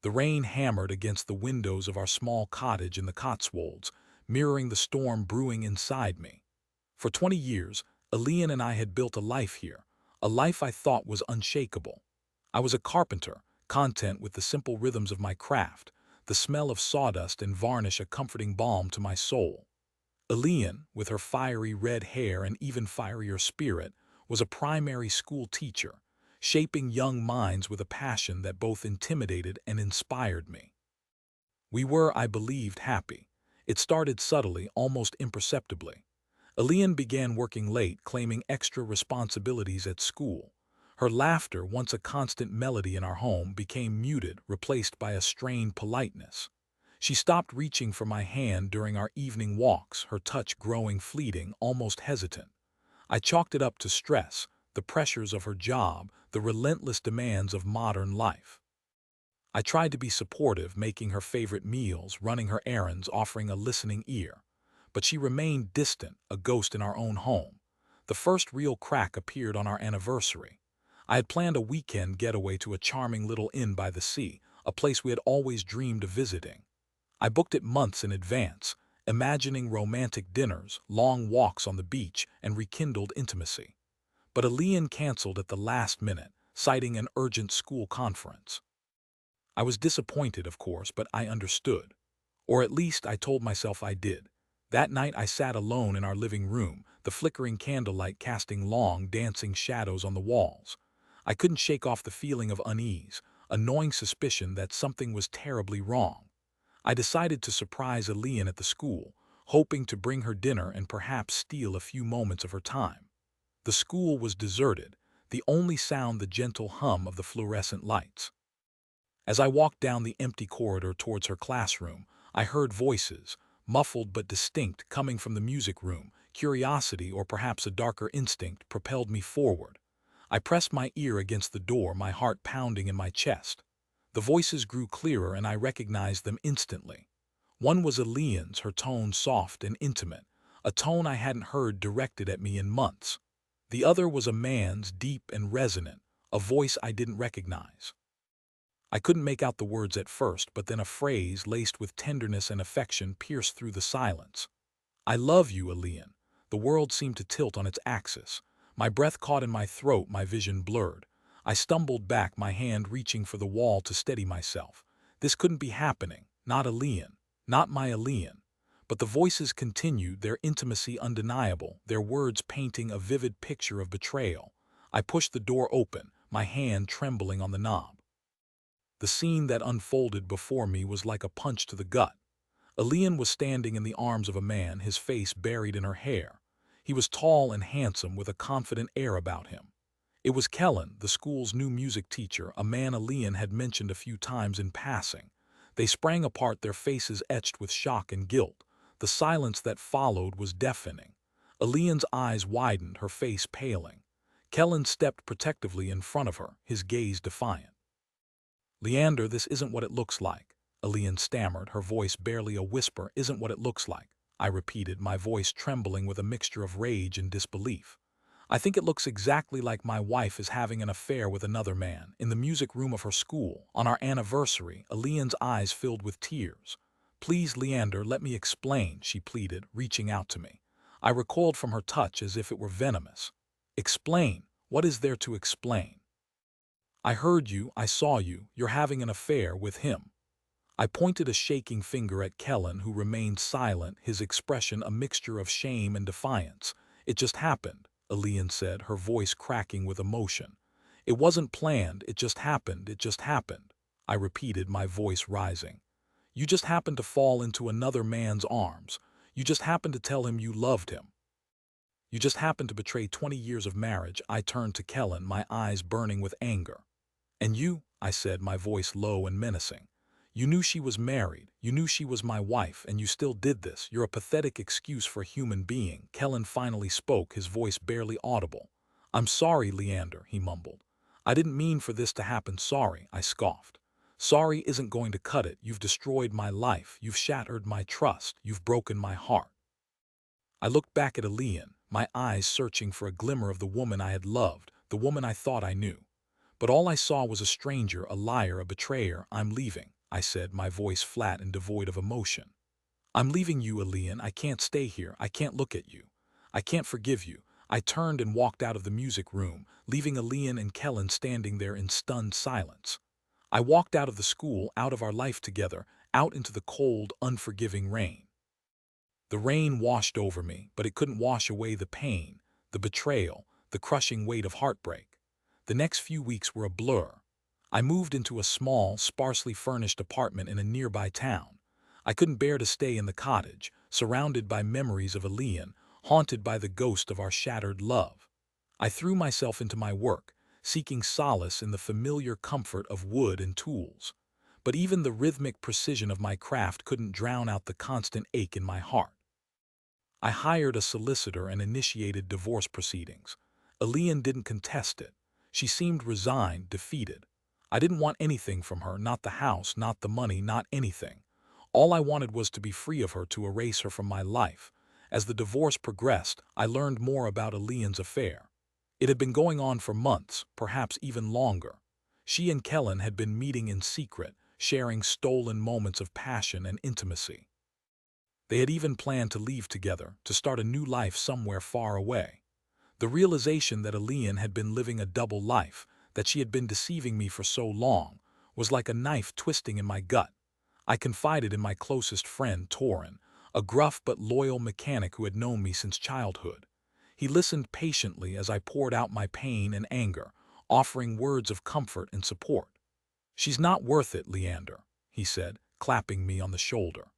The rain hammered against the windows of our small cottage in the Cotswolds, mirroring the storm brewing inside me. For 20 years, Elian and I had built a life here, a life I thought was unshakable. I was a carpenter, content with the simple rhythms of my craft, the smell of sawdust and varnish a comforting balm to my soul. Elian, with her fiery red hair and even fierier spirit, was a primary school teacher, shaping young minds with a passion that both intimidated and inspired me. We were, I believed, happy. It started subtly, almost imperceptibly. Elian began working late, claiming extra responsibilities at school. Her laughter, once a constant melody in our home, became muted, replaced by a strained politeness. She stopped reaching for my hand during our evening walks, her touch growing fleeting, almost hesitant. I chalked it up to stress, the pressures of her job, the relentless demands of modern life. I tried to be supportive, making her favorite meals, running her errands, offering a listening ear. But she remained distant, a ghost in our own home. The first real crack appeared on our anniversary. I had planned a weekend getaway to a charming little inn by the sea, a place we had always dreamed of visiting. I booked it months in advance, imagining romantic dinners, long walks on the beach, and rekindled intimacy. But Elian canceled at the last minute, citing an urgent school conference. I was disappointed, of course, but I understood. Or at least I told myself I did. That night I sat alone in our living room, the flickering candlelight casting long, dancing shadows on the walls. I couldn't shake off the feeling of unease, a gnawing suspicion that something was terribly wrong. I decided to surprise Elian at the school, hoping to bring her dinner and perhaps steal a few moments of her time. The school was deserted, the only sound the gentle hum of the fluorescent lights. As I walked down the empty corridor towards her classroom, I heard voices, muffled but distinct, coming from the music room. Curiosity, or perhaps a darker instinct, propelled me forward. I pressed my ear against the door, my heart pounding in my chest. The voices grew clearer and I recognized them instantly. One was Elian's, her tone soft and intimate, a tone I hadn't heard directed at me in months. The other was a man's, deep and resonant, a voice I didn't recognize. I couldn't make out the words at first, but then a phrase laced with tenderness and affection pierced through the silence. "I love you, Elian." The world seemed to tilt on its axis. My breath caught in my throat, my vision blurred. I stumbled back, my hand reaching for the wall to steady myself. This couldn't be happening. Not Elian. Not my Elian. But the voices continued, their intimacy undeniable, their words painting a vivid picture of betrayal. I pushed the door open, my hand trembling on the knob. The scene that unfolded before me was like a punch to the gut. Elian was standing in the arms of a man, his face buried in her hair. He was tall and handsome, with a confident air about him. It was Kellan, the school's new music teacher, a man Elian had mentioned a few times in passing. They sprang apart, their faces etched with shock and guilt. The silence that followed was deafening. Elian's eyes widened, her face paling. Kellan stepped protectively in front of her, his gaze defiant. "Leander, this isn't what it looks like," Elian stammered, her voice barely a whisper. "Isn't what it looks like," I repeated, my voice trembling with a mixture of rage and disbelief. "I think it looks exactly like my wife is having an affair with another man, in the music room of her school, on our anniversary." Elian's eyes filled with tears. "Please, Leander, let me explain," she pleaded, reaching out to me. I recoiled from her touch as if it were venomous. "Explain? What is there to explain? I heard you, I saw you, you're having an affair with him." I pointed a shaking finger at Kellan, who remained silent, his expression a mixture of shame and defiance. "It just happened," Elian said, her voice cracking with emotion. "It wasn't planned, it just happened, it just happened," I repeated, my voice rising. "You just happened to fall into another man's arms. You just happened to tell him you loved him. You just happened to betray 20 years of marriage." I turned to Kellan, my eyes burning with anger. "And you," I said, my voice low and menacing. "You knew she was married, you knew she was my wife, and you still did this. You're a pathetic excuse for a human being." Kellan finally spoke, his voice barely audible. "I'm sorry, Leander," he mumbled. "I didn't mean for this to happen." "Sorry," I scoffed. "Sorry isn't going to cut it. You've destroyed my life, you've shattered my trust, you've broken my heart." I looked back at Elian, my eyes searching for a glimmer of the woman I had loved, the woman I thought I knew. But all I saw was a stranger, a liar, a betrayer. "I'm leaving," I said, my voice flat and devoid of emotion. "I'm leaving you, Elian. I can't stay here. I can't look at you. I can't forgive you." I turned and walked out of the music room, leaving Elian and Kellan standing there in stunned silence. I walked out of the school, out of our life together, out into the cold, unforgiving rain. The rain washed over me, but it couldn't wash away the pain, the betrayal, the crushing weight of heartbreak. The next few weeks were a blur. I moved into a small, sparsely furnished apartment in a nearby town. I couldn't bear to stay in the cottage, surrounded by memories of Elian, haunted by the ghost of our shattered love. I threw myself into my work, seeking solace in the familiar comfort of wood and tools. But even the rhythmic precision of my craft couldn't drown out the constant ache in my heart. I hired a solicitor and initiated divorce proceedings. Elian didn't contest it. She seemed resigned, defeated. I didn't want anything from her, not the house, not the money, not anything. All I wanted was to be free of her, to erase her from my life. As the divorce progressed, I learned more about Elian's affair. It had been going on for months, perhaps even longer. She and Kellan had been meeting in secret, sharing stolen moments of passion and intimacy. They had even planned to leave together, to start a new life somewhere far away. The realization that Elian had been living a double life, that she had been deceiving me for so long, was like a knife twisting in my gut. I confided in my closest friend, Torin, a gruff but loyal mechanic who had known me since childhood. He listened patiently as I poured out my pain and anger, offering words of comfort and support. "She's not worth it, Leander," he said, clapping me on the shoulder.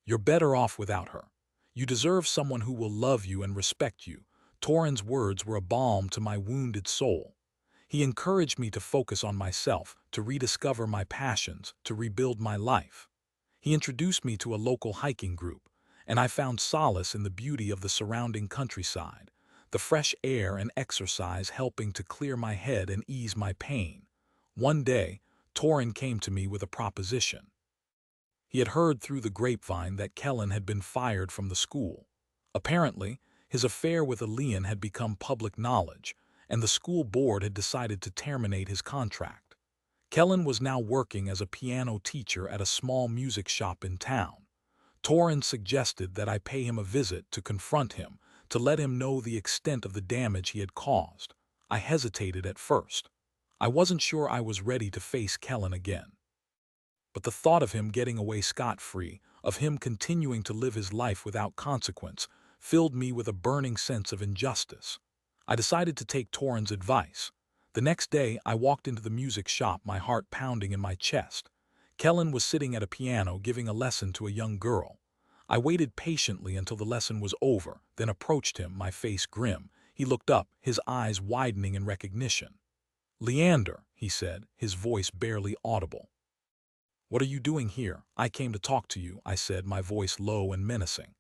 "You're better off without her. You deserve someone who will love you and respect you." Torin's words were a balm to my wounded soul. He encouraged me to focus on myself, to rediscover my passions, to rebuild my life. He introduced me to a local hiking group, and I found solace in the beauty of the surrounding countryside, the fresh air and exercise helping to clear my head and ease my pain. One day, Torin came to me with a proposition. He had heard through the grapevine that Kellan had been fired from the school. Apparently, his affair with Elian had become public knowledge, and the school board had decided to terminate his contract. Kellan was now working as a piano teacher at a small music shop in town. Torin suggested that I pay him a visit to confront him, to let him know the extent of the damage he had caused. I hesitated at first. I wasn't sure I was ready to face Kellan again. But the thought of him getting away scot-free, of him continuing to live his life without consequence, filled me with a burning sense of injustice. I decided to take Torin's advice. The next day, I walked into the music shop, my heart pounding in my chest. Kellan was sitting at a piano giving a lesson to a young girl. I waited patiently until the lesson was over, then approached him, my face grim. He looked up, his eyes widening in recognition. "Leander," he said, his voice barely audible. "What are you doing here?" "I came to talk to you," I said, my voice low and menacing.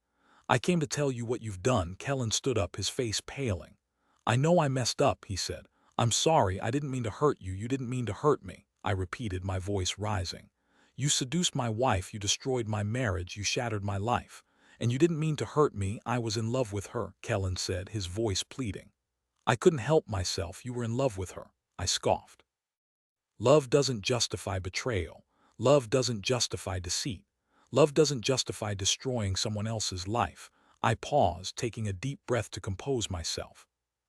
"I came to tell you what you've done." Kellan stood up, his face paling. "I know I messed up," he said. "I'm sorry, I didn't mean to hurt you. You didn't mean to hurt me," I repeated, my voice rising. "You seduced my wife, you destroyed my marriage, you shattered my life. And you didn't mean to hurt me. I was in love with her," Kellan said, his voice pleading. "I couldn't help myself. You were in love with her," I scoffed. "Love doesn't justify betrayal. Love doesn't justify deceit. Love doesn't justify destroying someone else's life." I paused, taking a deep breath to compose myself.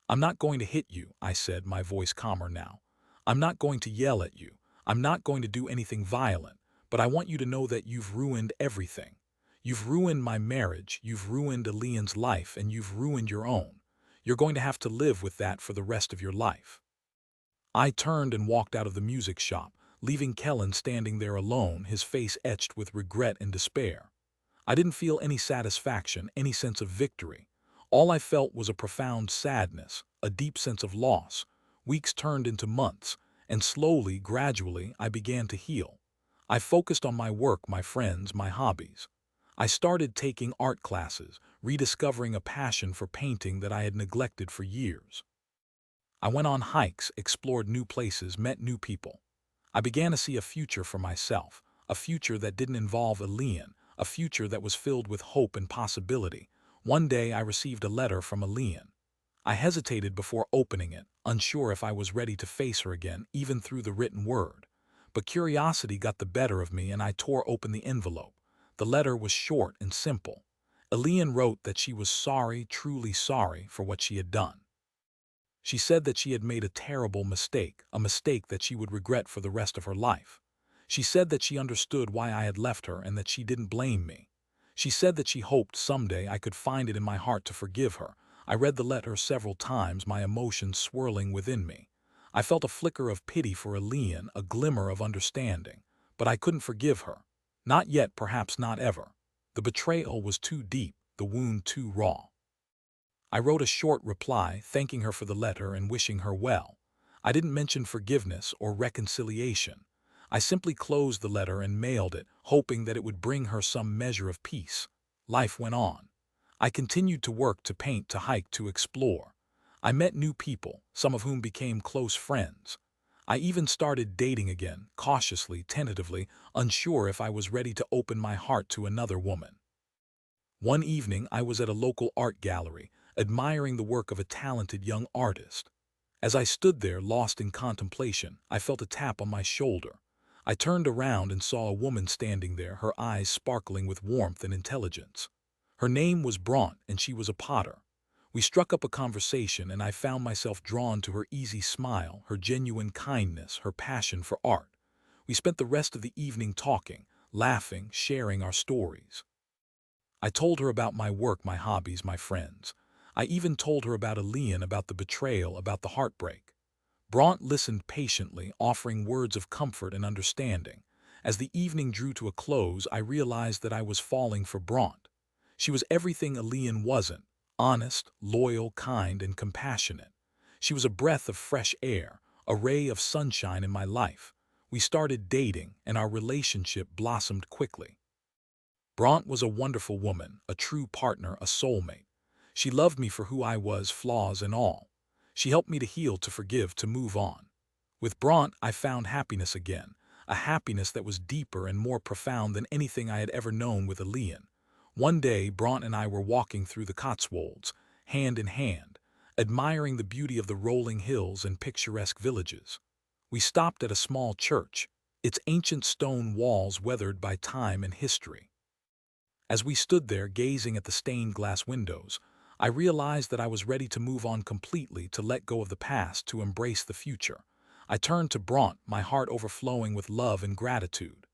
"I'm not going to hit you," I said, my voice calmer now. "I'm not going to yell at you. I'm not going to do anything violent. But I want you to know that you've ruined everything. You've ruined my marriage, you've ruined Elian's life, and you've ruined your own. You're going to have to live with that for the rest of your life." I turned and walked out of the music shop, leaving Kellan standing there alone, his face etched with regret and despair. I didn't feel any satisfaction, any sense of victory. All I felt was a profound sadness, a deep sense of loss. Weeks turned into months, and slowly, gradually, I began to heal. I focused on my work, my friends, my hobbies. I started taking art classes, rediscovering a passion for painting that I had neglected for years. I went on hikes, explored new places, met new people. I began to see a future for myself, a future that didn't involve Elian, a future that was filled with hope and possibility. One day I received a letter from Elian. I hesitated before opening it, unsure if I was ready to face her again, even through the written word. But curiosity got the better of me and I tore open the envelope. The letter was short and simple. Elian wrote that she was sorry, truly sorry, for what she had done. She said that she had made a terrible mistake, a mistake that she would regret for the rest of her life. She said that she understood why I had left her and that she didn't blame me. She said that she hoped someday I could find it in my heart to forgive her. I read the letter several times, my emotions swirling within me. I felt a flicker of pity for Elian, a glimmer of understanding. But I couldn't forgive her. Not yet, perhaps not ever. The betrayal was too deep, the wound too raw. I wrote a short reply, thanking her for the letter and wishing her well. I didn't mention forgiveness or reconciliation. I simply closed the letter and mailed it, hoping that it would bring her some measure of peace. Life went on. I continued to work, to paint, to hike, to explore. I met new people, some of whom became close friends. I even started dating again, cautiously, tentatively, unsure if I was ready to open my heart to another woman. One evening I was at a local art gallery, admiring the work of a talented young artist. As I stood there, lost in contemplation, I felt a tap on my shoulder. I turned around and saw a woman standing there, her eyes sparkling with warmth and intelligence. Her name was Bronte, and she was a potter. We struck up a conversation, and I found myself drawn to her easy smile, her genuine kindness, her passion for art. We spent the rest of the evening talking, laughing, sharing our stories. I told her about my work, my hobbies, my friends. I even told her about Elian, about the betrayal, about the heartbreak. Bronte listened patiently, offering words of comfort and understanding. As the evening drew to a close, I realized that I was falling for Bronte. She was everything Elian wasn't: honest, loyal, kind, and compassionate. She was a breath of fresh air, a ray of sunshine in my life. We started dating, and our relationship blossomed quickly. Bronte was a wonderful woman, a true partner, a soulmate. She loved me for who I was, flaws and all. She helped me to heal, to forgive, to move on. With Bronte, I found happiness again, a happiness that was deeper and more profound than anything I had ever known with Elian. One day, Bronte and I were walking through the Cotswolds, hand in hand, admiring the beauty of the rolling hills and picturesque villages. We stopped at a small church, its ancient stone walls weathered by time and history. As we stood there gazing at the stained glass windows, I realized that I was ready to move on completely, to let go of the past, to embrace the future. I turned to Bronte, my heart overflowing with love and gratitude.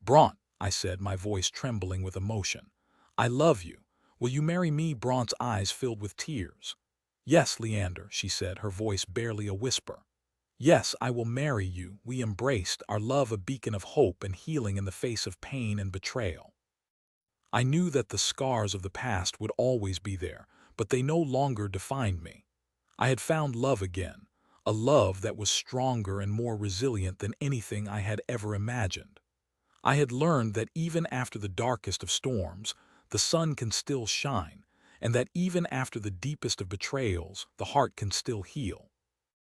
"Bronte," I said, my voice trembling with emotion, "I love you. Will you marry me?" Bronte's eyes filled with tears. "Yes, Leander," she said, her voice barely a whisper. "Yes, I will marry you." We embraced, our love a beacon of hope and healing in the face of pain and betrayal. I knew that the scars of the past would always be there, but they no longer defined me. I had found love again, a love that was stronger and more resilient than anything I had ever imagined. I had learned that even after the darkest of storms, the sun can still shine, and that even after the deepest of betrayals, the heart can still heal.